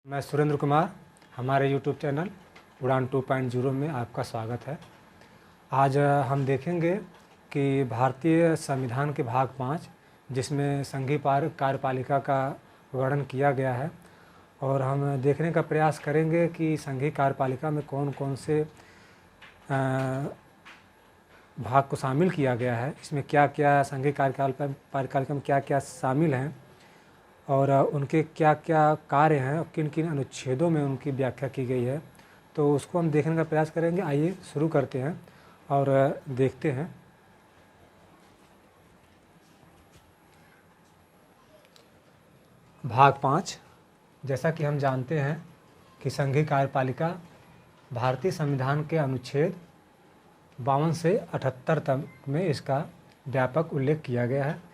मैं सुरेंद्र कुमार, हमारे YouTube channel उड़ान 2.0 में आपका स्वागत है। आज हम देखेंगे कि भारतीय संविधान के भाग 5 जिसमें संघीय कार्यपालिका का वर्णन किया गया है, और हम देखने का प्रयास करेंगे कि संघीय कार्यपालिका में कौन कौन से भाग को शामिल किया गया है, इसमें क्या क्या संघीय कार्यपालिका में क्या क्या शामिल हैं और उनके क्या क्या कार्य हैं और किन किन अनुच्छेदों में उनकी व्याख्या की गई है। तो उसको हम देखने का प्रयास करेंगे। आइए शुरू करते हैं और देखते हैं। भाग 5, जैसा कि हम जानते हैं कि संघीय कार्यपालिका भारतीय संविधान के अनुच्छेद 52 से 78 तक में इसका व्यापक उल्लेख किया गया है।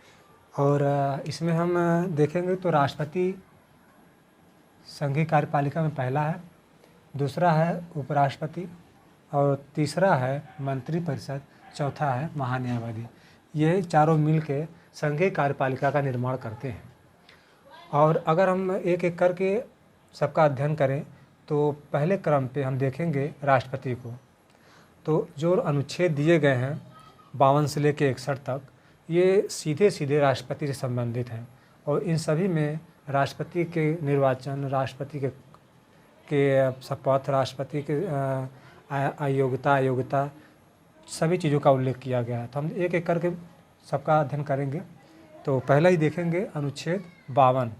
और इसमें हम देखेंगे तो राष्ट्रपति संघीय कार्यपालिका में पहला है, दूसरा है उपराष्ट्रपति और तीसरा है मंत्रिपरिषद, चौथा है महान्यायवादी। ये चारों मिल के संघीय कार्यपालिका का निर्माण करते हैं। और अगर हम एक एक करके सबका अध्ययन करें तो पहले क्रम पे हम देखेंगे राष्ट्रपति को। तो जो अनुच्छेद दिए गए हैं 52 से लेकर 61 तक, ये सीधे सीधे राष्ट्रपति से संबंधित हैं। और इन सभी में राष्ट्रपति के निर्वाचन, राष्ट्रपति के शपथ, राष्ट्रपति के अयोग्यता सभी चीज़ों का उल्लेख किया गया है। तो हम एक एक करके सबका अध्ययन करेंगे। तो पहला ही देखेंगे अनुच्छेद 52।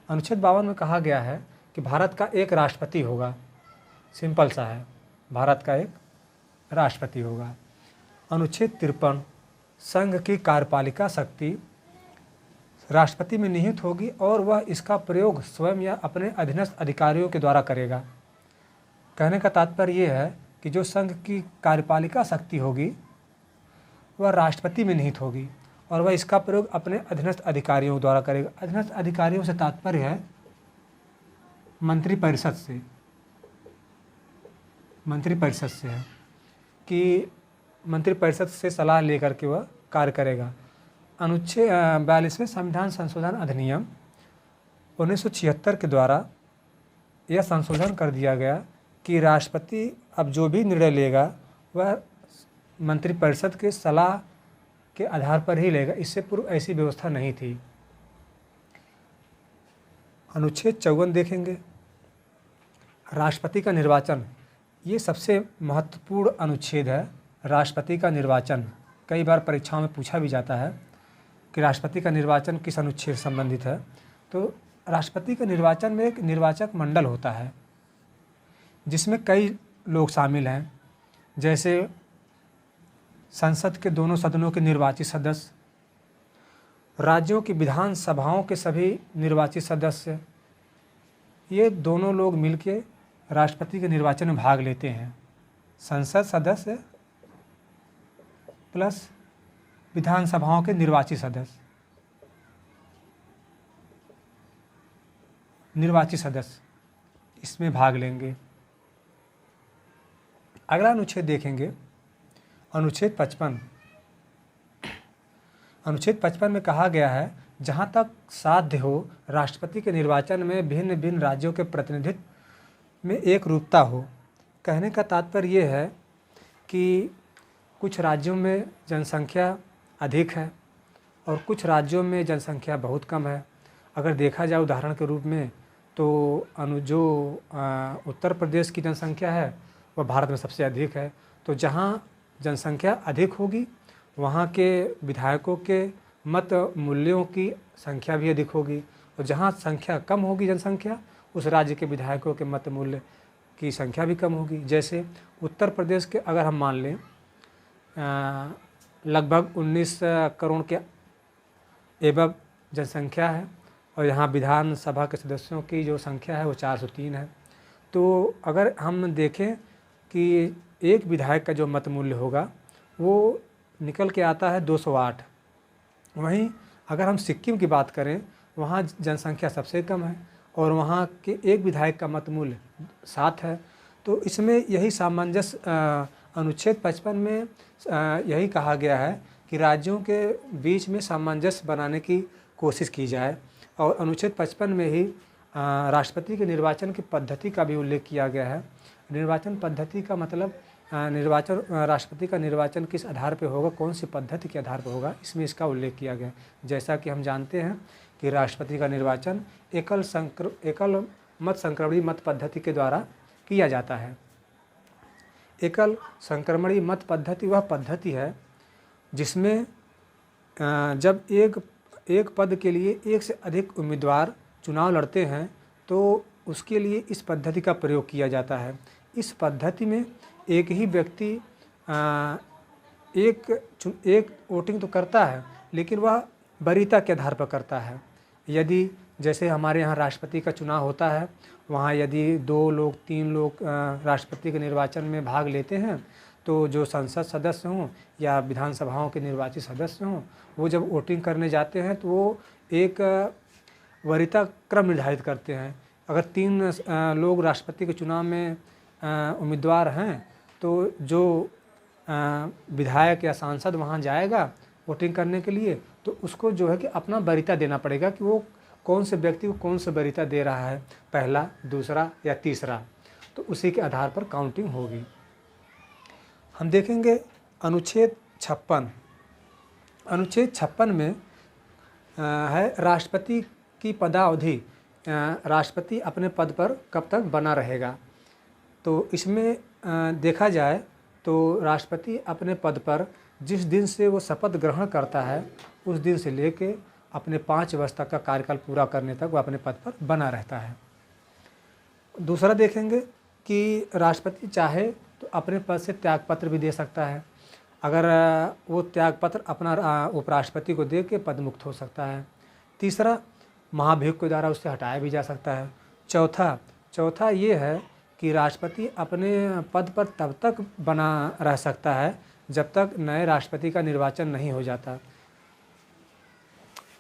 अनुच्छेद 52 में कहा गया है कि भारत का एक राष्ट्रपति होगा। सिंपल सा है, भारत का एक राष्ट्रपति होगा। अनुच्छेद 53, संघ की कार्यपालिका शक्ति राष्ट्रपति में निहित होगी और वह इसका प्रयोग स्वयं या अपने अधीनस्थ अधिकारियों के द्वारा करेगा। कहने का तात्पर्य यह है कि जो संघ की कार्यपालिका शक्ति होगी वह राष्ट्रपति में निहित होगी और वह इसका प्रयोग अपने अधीनस्थ अधिकारियों द्वारा करेगा। अधीनस्थ अधिकारियों से तात्पर्य है मंत्रिपरिषद से। मंत्रिपरिषद से है कि मंत्रिपरिषद से सलाह लेकर के वह कार्य करेगा। अनुच्छेद 42वें संविधान संशोधन अधिनियम 1976 के द्वारा यह संशोधन कर दिया गया कि राष्ट्रपति अब जो भी निर्णय लेगा वह मंत्रिपरिषद के सलाह के आधार पर ही लेगा। इससे पूर्व ऐसी व्यवस्था नहीं थी। अनुच्छेद 54 देखेंगे, राष्ट्रपति का निर्वाचन। ये सबसे महत्वपूर्ण अनुच्छेद है। राष्ट्रपति का निर्वाचन कई बार परीक्षाओं में पूछा भी जाता है कि राष्ट्रपति का निर्वाचन किस अनुच्छेद से संबंधित है। तो राष्ट्रपति के निर्वाचन में एक निर्वाचक मंडल होता है जिसमें कई लोग शामिल हैं, जैसे संसद के दोनों सदनों के निर्वाचित सदस्य, राज्यों की विधान सभाओं के सभी निर्वाचित सदस्य। ये दोनों लोग मिलके राष्ट्रपति के निर्वाचन में भाग लेते हैं। संसद सदस्य प्लस विधानसभाओं के निर्वाचित सदस्य, इसमें भाग लेंगे। अगला अनुच्छेद देखेंगे, अनुच्छेद 55। अनुच्छेद 55 में कहा गया है जहाँ तक साध्य हो राष्ट्रपति के निर्वाचन में भिन्न भिन्न राज्यों के प्रतिनिधित्व में एक रूपता हो। कहने का तात्पर्य ये है कि कुछ राज्यों में जनसंख्या अधिक है और कुछ राज्यों में जनसंख्या बहुत कम है। अगर देखा जाए उदाहरण के रूप में तो उत्तर प्रदेश की जनसंख्या है वह भारत में सबसे अधिक है। तो जहाँ जनसंख्या अधिक होगी वहाँ के विधायकों के मत मूल्यों की संख्या भी अधिक होगी, और जहाँ संख्या कम होगी जनसंख्या, उस राज्य के विधायकों के मत मूल्य की संख्या भी कम होगी। जैसे उत्तर प्रदेश के अगर हम मान लें लगभग 19 करोड़ के एबव जनसंख्या है और यहाँ विधानसभा के सदस्यों की जो संख्या है वो 403 है। तो अगर हम देखें कि एक विधायक का जो मत मूल्य होगा वो निकल के आता है 208। वहीं अगर हम सिक्किम की बात करें, वहाँ जनसंख्या सबसे कम है और वहाँ के एक विधायक का मत मूल्य 7 है। तो इसमें यही सामंजस्य अनुच्छेद 55 में यही कहा गया है कि राज्यों के बीच में सामंजस्य बनाने की कोशिश की जाए। और अनुच्छेद 55 में ही राष्ट्रपति के निर्वाचन की पद्धति का भी उल्लेख किया गया है। निर्वाचन पद्धति का मतलब राष्ट्रपति का निर्वाचन किस आधार पर होगा, कौन सी पद्धति के आधार पर होगा, इसमें इसका उल्लेख किया गया है। जैसा कि हम जानते हैं कि राष्ट्रपति का निर्वाचन एकल मत संक्रमणी मत पद्धति के द्वारा किया जाता है। एकल संक्रमणी मत पद्धति वह पद्धति है जिसमें जब एक पद के लिए एक से अधिक उम्मीदवार चुनाव लड़ते हैं तो उसके लिए इस पद्धति का प्रयोग किया जाता है। इस पद्धति में एक ही व्यक्ति एक वोटिंग तो करता है, लेकिन वह वरीयता के आधार पर करता है। यदि जैसे हमारे यहाँ राष्ट्रपति का चुनाव होता है, वहाँ यदि 2 लोग 3 लोग राष्ट्रपति के निर्वाचन में भाग लेते हैं, तो जो संसद सदस्य हों या विधानसभाओं के निर्वाचित सदस्य हों, वो जब वोटिंग करने जाते हैं तो वो एक वरीयता क्रम निर्धारित करते हैं। अगर 3 लोग राष्ट्रपति के चुनाव में उम्मीदवार हैं, तो जो विधायक या सांसद वहाँ जाएगा वोटिंग करने के लिए, तो उसको जो है कि अपना वरीयता देना पड़ेगा कि वो कौन से व्यक्ति को कौन सा वरीयता दे रहा है, पहला, दूसरा या तीसरा, तो उसी के आधार पर काउंटिंग होगी। हम देखेंगे अनुच्छेद 56। अनुच्छेद 56 में है राष्ट्रपति की पदावधि, राष्ट्रपति अपने पद पर कब तक बना रहेगा। तो इसमें देखा जाए तो राष्ट्रपति अपने पद पर जिस दिन से वो शपथ ग्रहण करता है, उस दिन से लेके अपने 5 वर्ष तक का कार्यकाल पूरा करने तक वो अपने पद पर बना रहता है। दूसरा देखेंगे कि राष्ट्रपति चाहे तो अपने पद से त्यागपत्र भी दे सकता है। अगर वो त्यागपत्र अपना उपराष्ट्रपति को दे के पद मुक्त हो सकता है। तीसरा, महाभियोग के द्वारा उससे हटाया भी जा सकता है। चौथा ये है कि राष्ट्रपति अपने पद पर तब तक बना रह सकता है जब तक नए राष्ट्रपति का निर्वाचन नहीं हो जाता।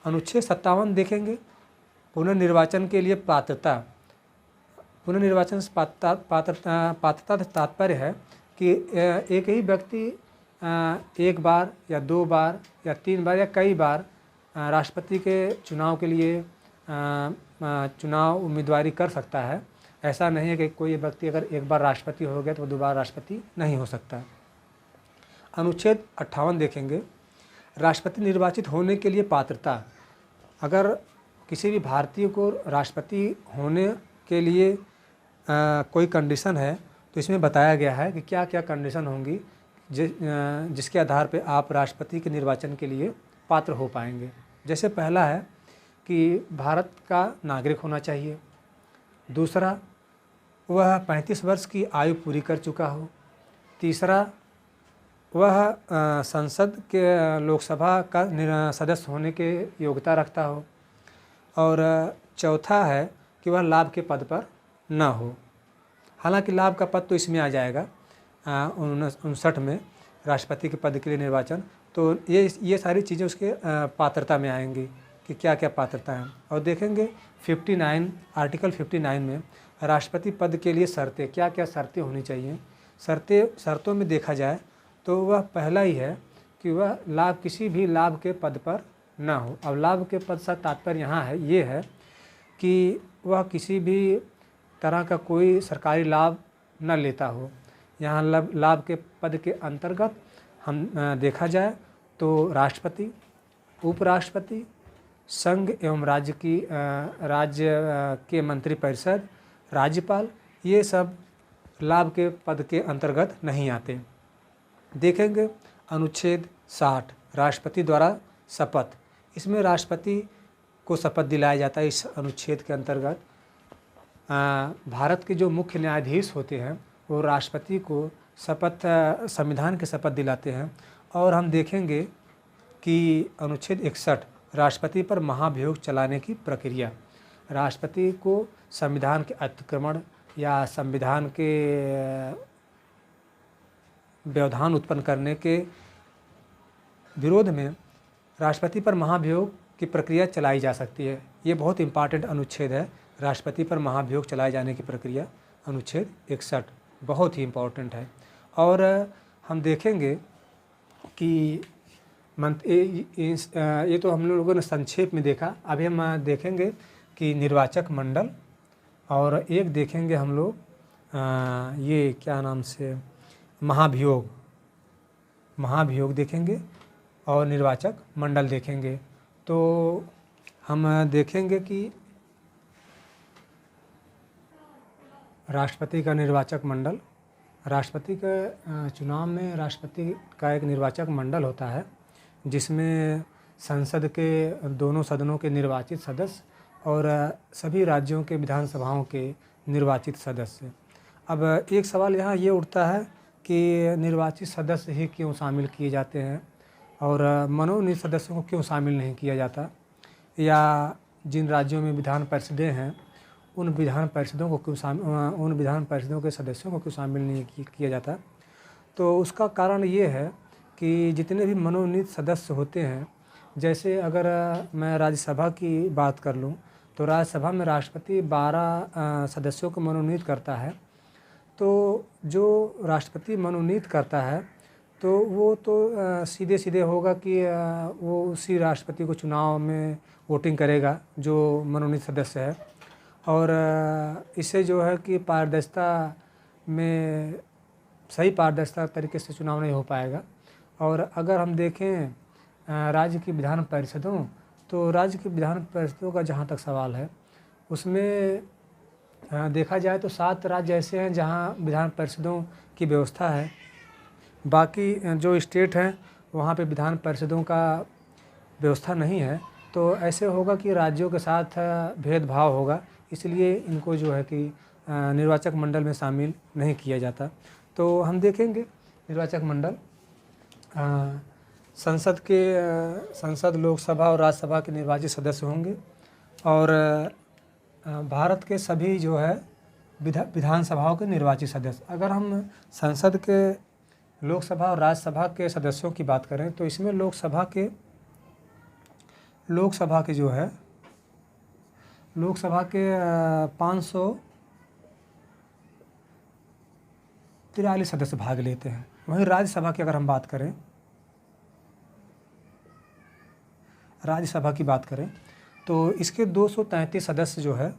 अनुच्छेद 57 देखेंगे, पुनर्निर्वाचन के लिए पात्रता। पुनर्निर्वाचन से पात्रता तात्पर्य है कि एक ही व्यक्ति 1 बार या 2 बार या 3 बार या कई बार राष्ट्रपति के चुनाव के लिए चुनाव उम्मीदवारी कर सकता है। ऐसा नहीं है कि कोई व्यक्ति अगर 1 बार राष्ट्रपति हो गया तो वो दोबारा राष्ट्रपति नहीं हो सकता। अनुच्छेद 58 देखेंगे, राष्ट्रपति निर्वाचित होने के लिए पात्रता। अगर किसी भी भारतीय को राष्ट्रपति होने के लिए कोई कंडीशन है तो इसमें बताया गया है कि क्या क्या कंडीशन होंगी जिसके आधार पे आप राष्ट्रपति के निर्वाचन के लिए पात्र हो पाएंगे। जैसे पहला है कि भारत का नागरिक होना चाहिए। दूसरा, वह 35 वर्ष की आयु पूरी कर चुका हो। तीसरा, वह संसद के लोकसभा का सदस्य होने के योग्यता रखता हो। और चौथा है कि वह लाभ के पद पर न हो। हालांकि लाभ का पद तो इसमें आ जाएगा 59 में राष्ट्रपति के पद के लिए निर्वाचन, तो ये सारी चीज़ें उसके पात्रता में आएंगी कि क्या क्या पात्रता है। और देखेंगे 59 आर्टिकल 59 में राष्ट्रपति पद के लिए शर्तें, क्या क्या शर्तें होनी चाहिए। शर्तों में देखा जाए तो वह पहला ही है कि वह किसी भी लाभ के पद पर ना हो। अब लाभ के पद से तात्पर्य यहाँ है ये है कि वह किसी भी तरह का कोई सरकारी लाभ न लेता हो। यहाँ लाभ के पद के अंतर्गत हम देखा जाए तो राष्ट्रपति, उपराष्ट्रपति, संघ एवं राज्य के मंत्रिपरिषद, राज्यपाल, ये सब लाभ के पद के अंतर्गत नहीं आते। देखेंगे अनुच्छेद 60, राष्ट्रपति द्वारा शपथ। इसमें राष्ट्रपति को शपथ दिलाया जाता है। इस अनुच्छेद के अंतर्गत भारत के जो मुख्य न्यायाधीश होते हैं वो राष्ट्रपति को संविधान की शपथ दिलाते हैं। और हम देखेंगे कि अनुच्छेद 61, राष्ट्रपति पर महाभियोग चलाने की प्रक्रिया। राष्ट्रपति को संविधान के अतिक्रमण या संविधान के व्यवधान उत्पन्न करने के विरोध में राष्ट्रपति पर महाभियोग की प्रक्रिया चलाई जा सकती है। ये बहुत इम्पॉर्टेंट अनुच्छेद है, राष्ट्रपति पर महाभियोग चलाए जाने की प्रक्रिया। अनुच्छेद 61 बहुत ही इम्पॉर्टेंट है। और हम देखेंगे कि ये तो हम लोगों ने संक्षेप में देखा। अभी हम देखेंगे कि निर्वाचक मंडल, और एक देखेंगे हम लोग ये क्या नाम से महाभियोग देखेंगे और निर्वाचक मंडल देखेंगे। तो हम देखेंगे कि राष्ट्रपति का निर्वाचक मंडल, राष्ट्रपति के चुनाव में राष्ट्रपति का एक निर्वाचक मंडल होता है जिसमें संसद के दोनों सदनों के निर्वाचित सदस्य और सभी राज्यों के विधानसभाओं के निर्वाचित सदस्य। अब एक सवाल यहाँ ये उठता है कि निर्वाचित सदस्य ही क्यों शामिल किए जाते हैं और मनोनीत सदस्यों को क्यों शामिल नहीं किया जाता, या जिन राज्यों में विधान परिषदें हैं उन विधान परिषदों के सदस्यों को क्यों शामिल नहीं किया जाता। तो उसका कारण ये है कि जितने भी मनोनीत सदस्य होते हैं, जैसे अगर मैं राज्यसभा की बात कर लूँ तो राज्यसभा में राष्ट्रपति 12 सदस्यों को मनोनीत करता है। तो जो राष्ट्रपति मनोनीत करता है तो वो तो सीधे सीधे होगा कि वो उसी राष्ट्रपति को चुनाव में वोटिंग करेगा जो मनोनीत सदस्य है, और इससे जो है कि सही पारदर्शिता तरीके से चुनाव नहीं हो पाएगा। और अगर हम देखें राज्य की विधान परिषदों, तो राज्य की विधान परिषदों का जहाँ तक सवाल है उसमें देखा जाए तो 7 राज्य ऐसे हैं जहाँ विधान परिषदों की व्यवस्था है। बाकी जो स्टेट हैं वहाँ पे विधान परिषदों का व्यवस्था नहीं है। तो ऐसे होगा कि राज्यों के साथ भेदभाव होगा, इसलिए इनको जो है कि निर्वाचक मंडल में शामिल नहीं किया जाता। तो हम देखेंगे निर्वाचक मंडल संसद, लोकसभा और राज्यसभा के निर्वाचित सदस्य होंगे, और भारत के सभी जो है विधानसभाओं के निर्वाचित सदस्य। अगर हम संसद के, लोकसभा और राज्यसभा के सदस्यों की बात करें तो इसमें लोकसभा के जो है 543 सदस्य भाग लेते हैं। वहीं राज्यसभा की अगर हम बात करें, राज्यसभा की बात करें तो इसके 233 सदस्य जो है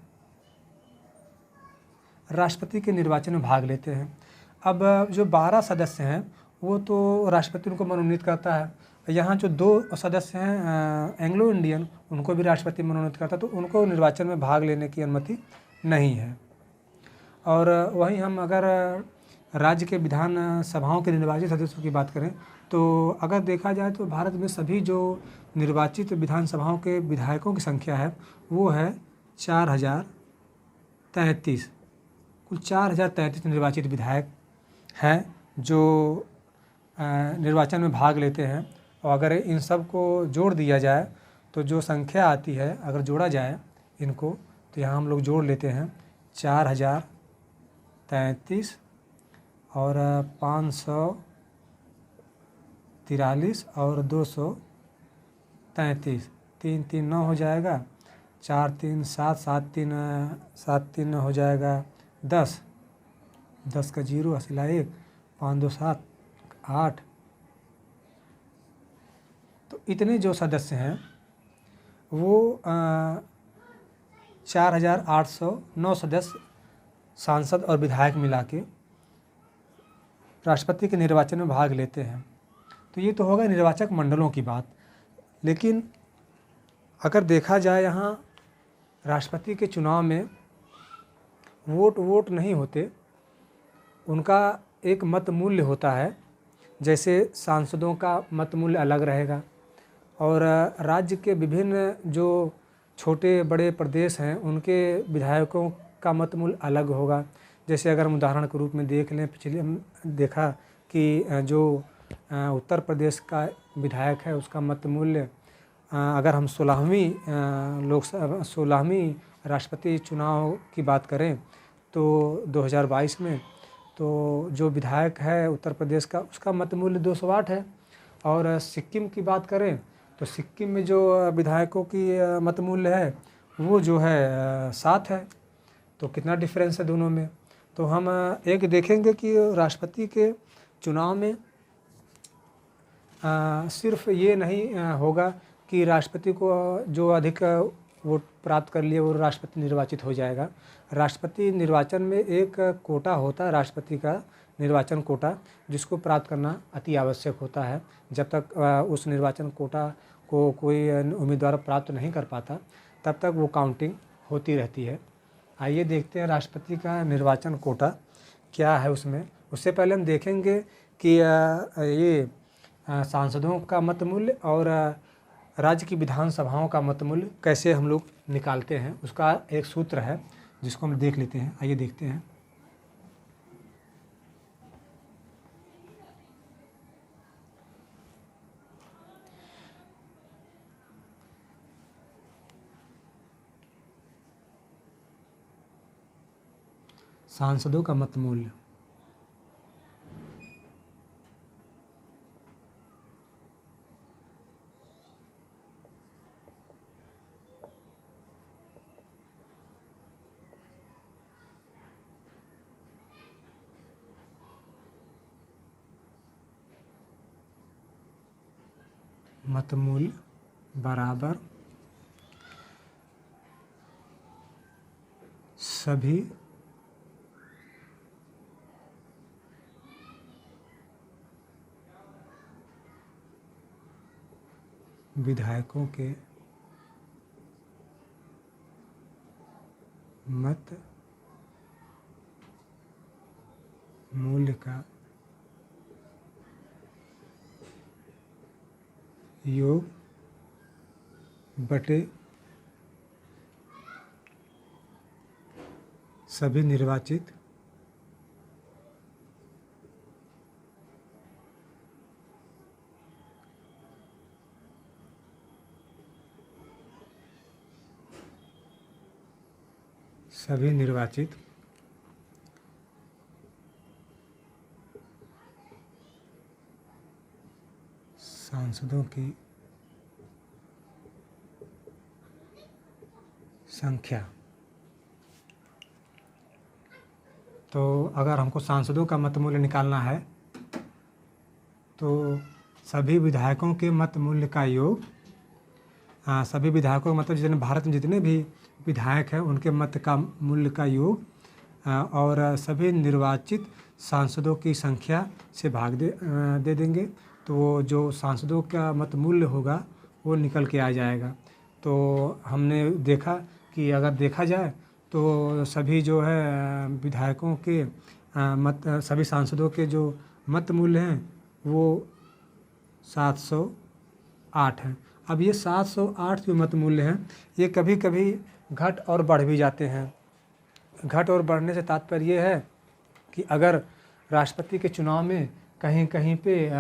राष्ट्रपति के निर्वाचन में भाग लेते हैं। अब जो 12 सदस्य हैं वो तो राष्ट्रपति उनको मनोनीत करता है। यहाँ जो 2 सदस्य हैं एंग्लो इंडियन, उनको भी राष्ट्रपति मनोनीत करता है, तो उनको निर्वाचन में भाग लेने की अनुमति नहीं है। और वहीं हम अगर राज्य के विधान सभाओं के निर्वाचित सदस्यों की बात करें तो अगर देखा जाए तो भारत में सभी जो निर्वाचित विधानसभाओं के विधायकों की संख्या है वो है 4033। कुल 4033 निर्वाचित विधायक हैं जो निर्वाचन में भाग लेते हैं। और अगर इन सब को जोड़ दिया जाए तो जो संख्या आती है, अगर जोड़ा जाए इनको, तो यहाँ हम लोग जोड़ लेते हैं 4033 और 543 और 233, 3 3 9 हो जाएगा, 4 3 7 7 3 हो जाएगा 10 का 0 असिला 1, 5 2 7 8। तो इतने जो सदस्य हैं वो 4809 सदस्य सांसद और विधायक मिला के राष्ट्रपति के निर्वाचन में भाग लेते हैं। तो ये तो होगा निर्वाचक मंडलों की बात। लेकिन अगर देखा जाए यहाँ राष्ट्रपति के चुनाव में वोट नहीं होते, उनका एक मत मूल्य होता है। जैसे सांसदों का मत मूल्य अलग रहेगा और राज्य के विभिन्न जो छोटे बड़े प्रदेश हैं उनके विधायकों का मत मूल्य अलग होगा। जैसे अगर हम उदाहरण के रूप में देख लें, पिछले हम देखा कि जो उत्तर प्रदेश का विधायक है उसका मत मूल्य, अगर हम 16वीं राष्ट्रपति चुनाव की बात करें तो 2022 में, तो जो विधायक है उत्तर प्रदेश का उसका मत मूल्य 208 है। और सिक्किम की बात करें तो सिक्किम में जो विधायकों की मत मूल्य है वो जो है 7 है। तो कितना डिफरेंस है दोनों में। तो हम एक देखेंगे कि राष्ट्रपति के चुनाव में सिर्फ ये नहीं होगा कि राष्ट्रपति को जो अधिक वोट प्राप्त कर लिए वो राष्ट्रपति निर्वाचित हो जाएगा। राष्ट्रपति निर्वाचन में एक कोटा होता है, राष्ट्रपति का निर्वाचन कोटा, जिसको प्राप्त करना अति आवश्यक होता है। जब तक उस निर्वाचन कोटा को कोई उम्मीदवार प्राप्त नहीं कर पाता, तब तक वो काउंटिंग होती रहती है। आइए देखते हैं राष्ट्रपति का निर्वाचन कोटा क्या है उसमें। उससे पहले हम देखेंगे कि ये सांसदों का मत मूल्य और राज्य की विधानसभाओं का मत मूल्य कैसे हम लोग निकालते हैं, उसका एक सूत्र है जिसको हम देख लेते हैं। आइए देखते हैं। सांसदों का मत मूल्य मत मूल्य बराबर सभी विधायकों के मत मूल्य का योग बटे सभी निर्वाचित सांसदों की संख्या। तो अगर हमको सांसदों का मत मूल्य निकालना है तो सभी विधायकों के मत मूल्य का योग, सभी विधायकों मतलब जितने भारत में जितने भी विधायक हैं उनके मत का मूल्य का योग और सभी निर्वाचित सांसदों की संख्या से भाग दे देंगे, तो वो जो सांसदों का मत मूल्य होगा वो निकल के आ जाएगा। तो हमने देखा कि अगर देखा जाए तो सभी जो है विधायकों के सभी सांसदों के जो मत मूल्य हैं वो 708 हैं। अब ये 708 जो मत मूल्य हैं ये कभी कभी घट और बढ़ भी जाते हैं। घट और बढ़ने से तात्पर्य ये है कि अगर राष्ट्रपति के चुनाव में कहीं कहीं पे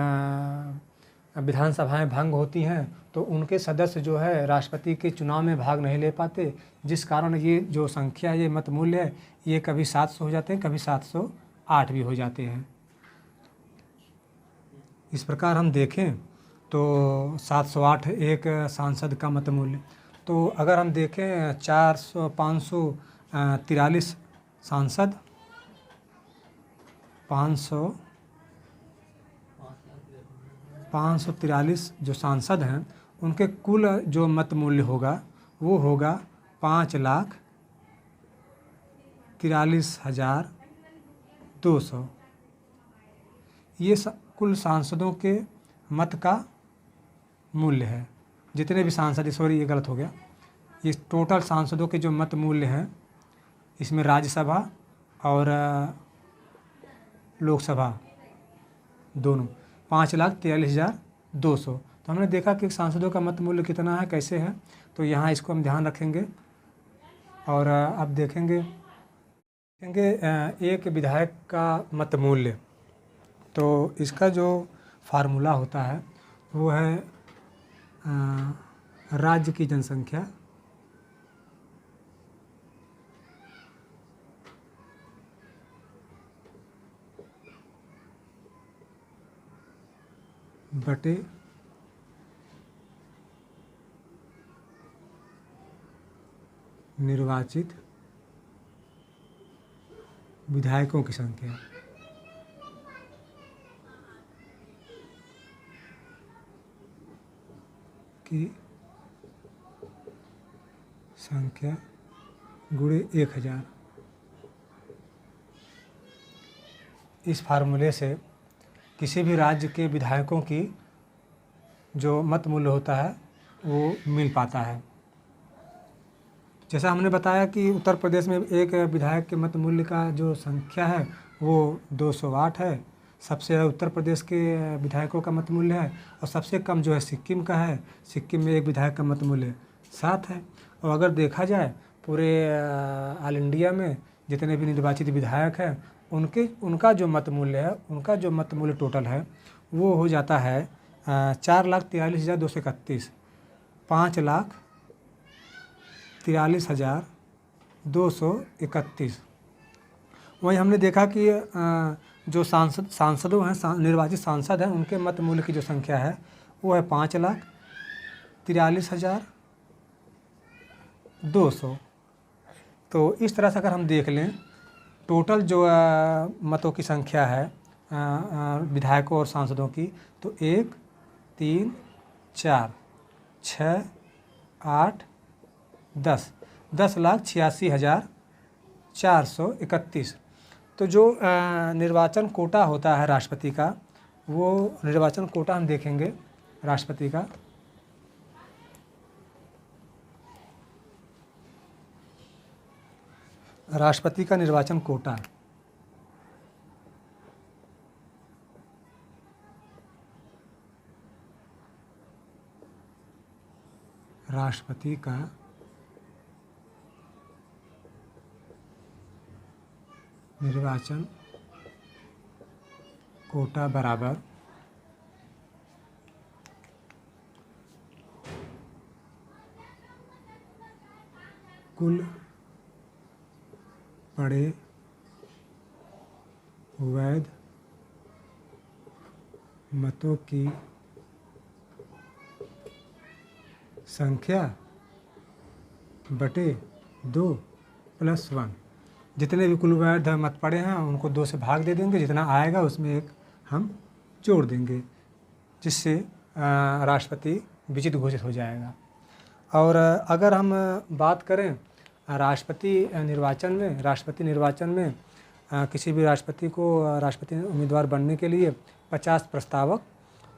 विधानसभाएं भंग होती हैं तो उनके सदस्य जो है राष्ट्रपति के चुनाव में भाग नहीं ले पाते, जिस कारण ये जो संख्या ये मत मूल्य है ये कभी 700 हो जाते हैं, कभी 708 भी हो जाते हैं। इस प्रकार हम देखें तो 708 एक सांसद का मत मूल्य। तो अगर हम देखें 543 सांसद, 543 जो सांसद हैं उनके कुल जो मत मूल्य होगा वो होगा 5,43,200। ये कुल सांसदों के मत का मूल्य है। जितने भी सांसद, सॉरी ये गलत हो गया, ये टोटल सांसदों के जो मत मूल्य हैं इसमें राज्यसभा और लोकसभा दोनों 5,43,200। तो हमने देखा कि सांसदों का मत मूल्य कितना है, कैसे है, तो यहाँ इसको हम ध्यान रखेंगे। और अब देखेंगे एक विधायक का मत मूल्य, तो इसका जो फार्मूला होता है वो है राज्य की जनसंख्या बटे निर्वाचित विधायकों की संख्या। की संख्या गुणे 1000। इस फार्मूले से किसी भी राज्य के विधायकों की जो मत मूल्य होता है वो मिल पाता है। जैसा हमने बताया कि उत्तर प्रदेश में एक विधायक के मत मूल्य का जो संख्या है वो 208 है। सबसे ज़्यादा उत्तर प्रदेश के विधायकों का मत मूल्य है और सबसे कम जो है सिक्किम का है। सिक्किम में एक विधायक का मत मूल्य 7 है। और अगर देखा जाए पूरे ऑल इंडिया में जितने भी निर्वाचित विधायक हैं उनका जो मत मूल्य है, उनका जो मत मूल्य टोटल है वो हो जाता है 4,43,231, 5,43,231। वहीं हमने देखा कि जो सांसदों हैं, निर्वाचित सांसद हैं, उनके मत मूल्य की जो संख्या है वो है 5,43,200। तो इस तरह से अगर हम देख लें टोटल जो मतों की संख्या है विधायकों और सांसदों की, तो 1, 3, 4, 6, 8, 10,86,431। तो जो निर्वाचन कोटा होता है राष्ट्रपति का, वो निर्वाचन कोटा हम देखेंगे राष्ट्रपति का। राष्ट्रपति का निर्वाचन कोटा राष्ट्रपति का निर्वाचन कोटा बराबर कुल पड़े वैध मतों की संख्या बटे 2 + 1। जितने भी कुल वैध मत पड़े हैं उनको 2 से भाग दे देंगे, जितना आएगा उसमें 1 हम जोड़ देंगे, जिससे राष्ट्रपति विजित घोषित हो जाएगा। और अगर हम बात करें राष्ट्रपति निर्वाचन में किसी भी राष्ट्रपति को राष्ट्रपति उम्मीदवार बनने के लिए 50 प्रस्तावक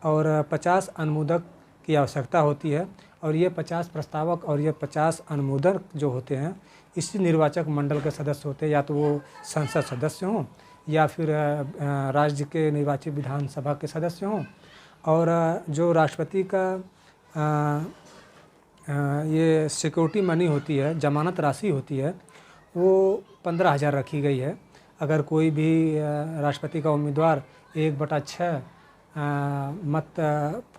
और 50 अनुमोदक की आवश्यकता होती है। और ये 50 प्रस्तावक और ये 50 अनुमोदक जो होते हैं इसी निर्वाचक मंडल के सदस्य होते हैं, या तो वो संसद सदस्य हों या फिर राज्य के निर्वाचित विधानसभा के सदस्य हों। और जो राष्ट्रपति का ये सिक्योरिटी मनी होती है, जमानत राशि होती है, वो 15,000 रखी गई है। अगर कोई भी राष्ट्रपति का उम्मीदवार 1/6 मत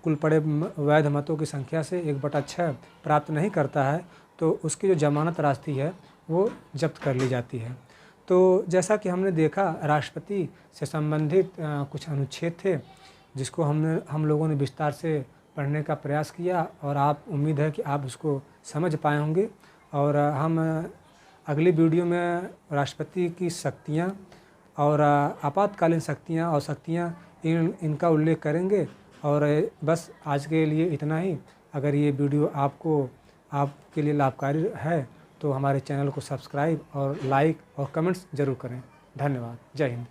कुल पड़े वैध मतों की संख्या से 1/6 प्राप्त नहीं करता है तो उसकी जो जमानत राशि है वो जब्त कर ली जाती है। तो जैसा कि हमने देखा राष्ट्रपति से संबंधित कुछ अनुच्छेद थे जिसको हम लोगों ने विस्तार से पढ़ने का प्रयास किया और आप उम्मीद है कि आप उसको समझ पाए होंगे। और हम अगली वीडियो में राष्ट्रपति की शक्तियाँ और आपातकालीन शक्तियाँ और शक्तियाँ इनका उल्लेख करेंगे। और बस आज के लिए इतना ही। अगर ये वीडियो आपके लिए लाभकारी है तो हमारे चैनल को सब्सक्राइब और लाइक और कमेंट्स ज़रूर करें। धन्यवाद। जय हिंद।